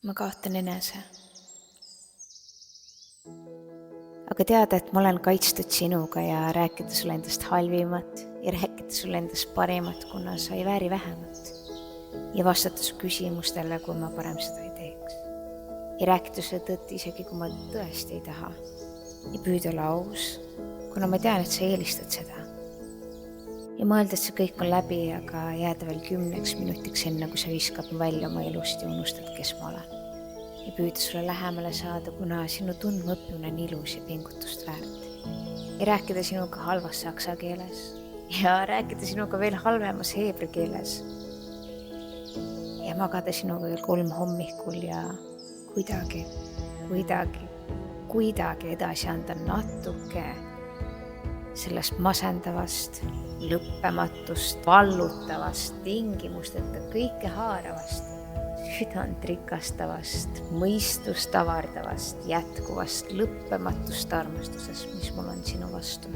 ma kaotan enese. Aga teada, et ma olen kaitstud sinuga ja rääkida sulle endast halvimat ja rääkida sulle endast parimat, kuna sa ei vääri vähemat. Ja vastata su küsimustele, kui ma parem seda ei teeks. Ja rääkida sulle tõtt isegi, kui ma tõesti ei taha. Ja püüda olla aus, kuna ma tean, et sa eelistad seda. Ja mõelda, et see kõik on läbi, aga jääda veel 10 minutiks enne, kui sa viskad mu välja oma elust ja unustad, kes ma olen. Ja püüda sulle lähemale saada, kuna sinu tundmaõppimine on ilus ja pingutust väärt. Ja rääkida sinuga halvas saksa keeles ja rääkida sinuga veel halvemas heebri keeles. Ja magada sinuga veel 3 hommikul ja kuidagi edasi anda natuke sellest masendavast, lõppematust, vallutavast, tingimusteta kõike haaravast, südant rikastavast, mõistust avardavast, jätkuvast, lõppematust armastusest, mis mul on sinu vastu.